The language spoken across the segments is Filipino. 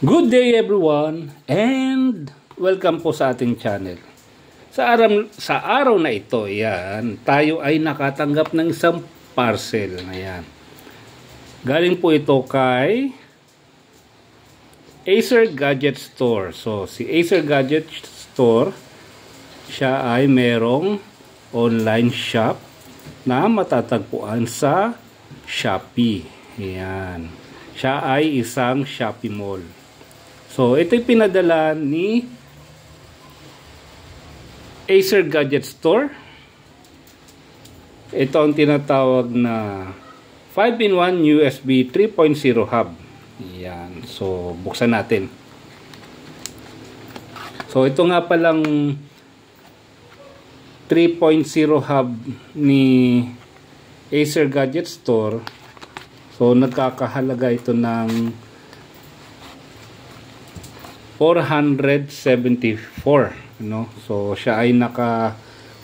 Good day everyone and welcome po sa ating channel. Sa araw na ito, tayo ay nakatanggap ng isang parcel. Ayan. Galing po ito kay Acer Gadget Store. So, si Acer Gadget Store, siya ay merong online shop na matatagpuan sa Shopee. Ayan. Siya ay isang Shopee Mall. So, ito'y pinadala ni Acer Gadget Store. Ito ang tinatawag na 5-in-1 USB 3.0 hub. Yan. So, buksan natin. So, ito nga palang 3.0 hub ni Acer Gadget Store. So, nagkakahalaga ito ng 474, no? So siya ay naka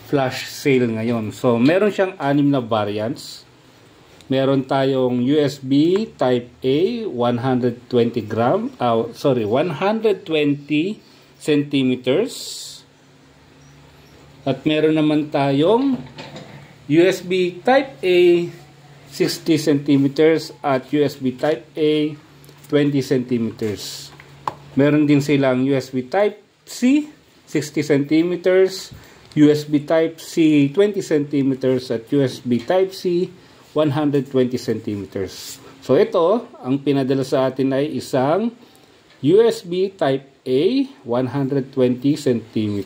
flash sale ngayon. So meron siyang 6 na variants. Meron tayong USB type A 120 centimeters. At meron naman tayong USB type A 60 centimeters at USB type A 20 centimeters. Meron din silang USB Type-C 60 cm, USB Type-C 20 cm at USB Type-C 120 cm. So ito, ang pinadala sa atin ay isang USB Type-A 120 cm.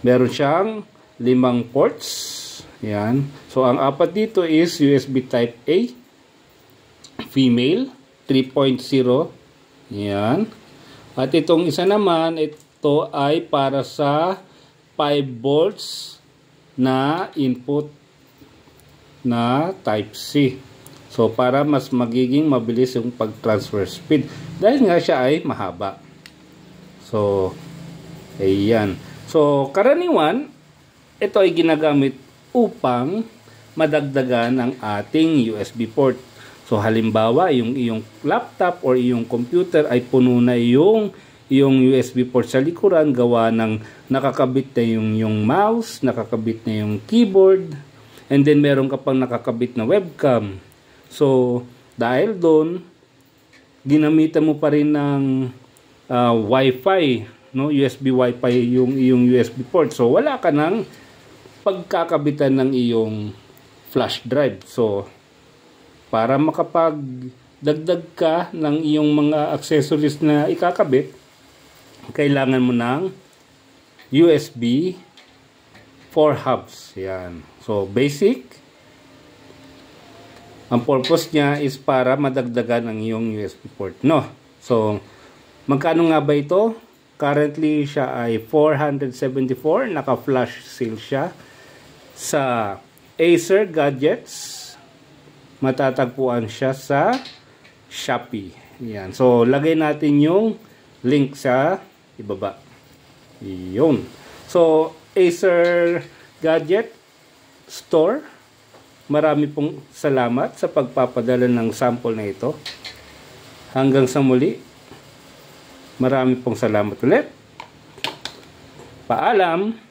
Meron siyang 5 ports. Yan. So ang apat dito is USB Type-A female 3.0. Yan. At itong isa naman, ito ay para sa 5 volts na input na Type-C. So, para mas magiging mabilis yung pag-transfer speed. Dahil nga siya ay mahaba. So, ayan. So, karaniwan, ito ay ginagamit upang madagdagan ang ating USB port. So halimbawa, yung iyong laptop or iyong computer ay puno na yung USB port sa likuran, gawa ng nakakabit na yung mouse, nakakabit na yung keyboard, and then meron ka pang nakakabit na webcam. So dahil doon, ginamitan mo pa rin ng Wi-Fi, no? USB Wi-Fi yung iyong USB port. So wala ka ng pagkakabitan ng iyong flash drive. So para makapagdagdag ka ng iyong mga accessories na ikakabit, kailangan mo ng USB 4 hubs. Yan. So, basic. Ang purpose niya is para madagdagan ang iyong USB port. No? So, magkano nga ba ito? Currently, siya ay 474. Naka-flash sale siya sa Acer Gadgets. Matatagpuan siya sa Shopee. Yan. So, lagay natin yung link sa ibaba. Yun. So, Acer Gadget Store, marami pong salamat sa pagpapadala ng sample na ito. Hanggang sa muli, marami pong salamat ulit. Paalam!